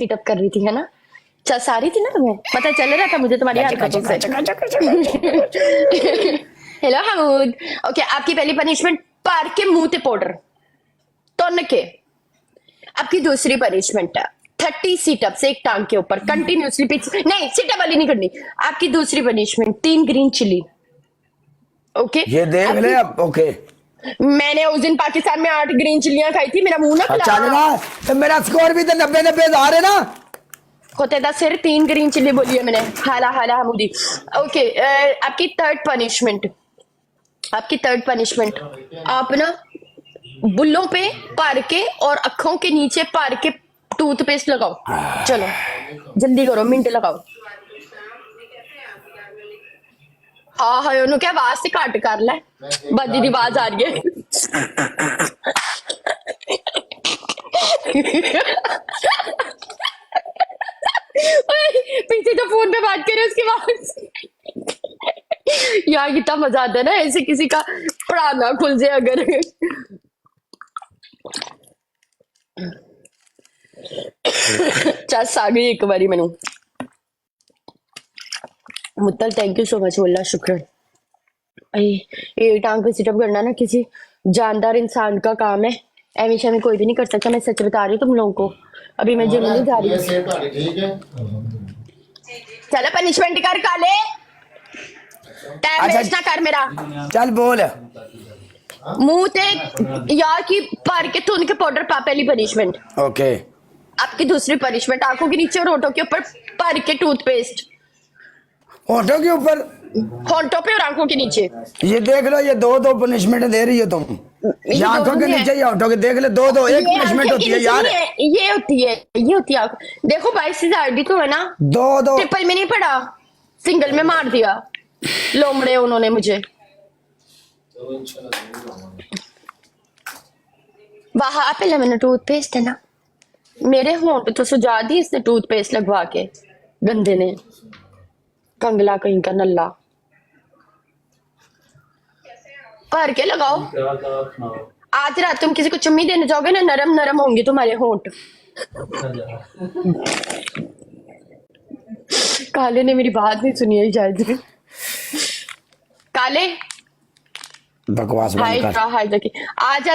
Heat up कर रही थी, है ना? सारी थी ना तुम्हें, पता चल रहा था मुझे तुम्हारी हरकतों से। हेलो हमूद। ओके, आपकी पहली पनिशमेंट पार के मुंह ते पाउडर तोन के। आपकी दूसरी पनिशमेंट है 30 सीटअप्स एक टांग के ऊपर कंटिन्यूसली, पीछे नहीं, सीटअप वाली नहीं करनी। आपकी दूसरी पनिशमेंट 3 ग्रीन चिली। ओके, ये देख ले अब। ओके, मैंने उस दिन पाकिस्तान में 8 ग्रीन चिल्लियां खाई थी, मेरा मुंह ना अच्छा खिला। ना, तो मेरा स्कोर भी तो 90-90 आ रहे ना। होते था सिर 3 ग्रीन चिल्ली बोली है मैंने। हाला हाला हमूदी। ओके, आपकी थर्ड पनिशमेंट, आप ना बुल्लों पे पार के और आंखों के नीचे पार के टूथपेस्ट लगाओ। चलो जल्दी करो, मिनट लगाओ। हाँ हाँ, उन्होंने क्या आवाज से काट कर लै, बदी दी आवाज आ रही है। पीछे तो फोन पे बात करे उसकी आवाज। यार कितना मजा आता है ना ऐसे किसी का पढ़ाना खुल जाए अगर। चस आ गई एक बारी मैनू। मुत्तल थैंक यू सो मच, बोला शुक्र। ये टांग पे सिटअप करना ना किसी जानदार इंसान का काम है, एमी शमी कोई भी नहीं कर सकता। मैं सच बता रही हूँ तुम लोगों को। अभी मैं जिम नहीं जा रही। ठीक है, चलो पनिशमेंट कर काले, टाइम अच्छा। वेस्ट ना कर मेरा। चल बोल। मुंह ते यार की पार के थून के पाउडर पा, पहली पनिशमेंट। ओके, आपकी दूसरी पनिशमेंट आंखों के नीचे और होठों के ऊपर पार के टूथपेस्ट। होठों के ऊपर, होठों पे और आंखों के नीचे। ये देख लो, ये दो पनिशमेंट दे रही हो तुम। ये या आंखों के दोनों नीचे या होठों के, देख ले, दो एक ये पनिशमेंट आंखें होती के है नीचे यार। नहीं है, ये होती है देखो 22,000 भी तो है ना। दो ट्रिपल में नहीं पड़ा, सिंगल में मार दिया लोमड़े उन्होंने मुझे। वहां पे मैंने टूथपेस्ट है ना, मेरे होंठ तो सुझा दी इसने टूथपेस्ट लगवा के, गंदे ने, कंगला कहीं का नल्ला। भर के लगाओ। आज रात तुम किसी को चुम्मी देने जाओगे ना, नरम नरम होंगे तुम्हारे होंठ। काले ने मेरी बात नहीं सुनी है शायद। काले बकवास बंद कर। हाइड हाइड, आज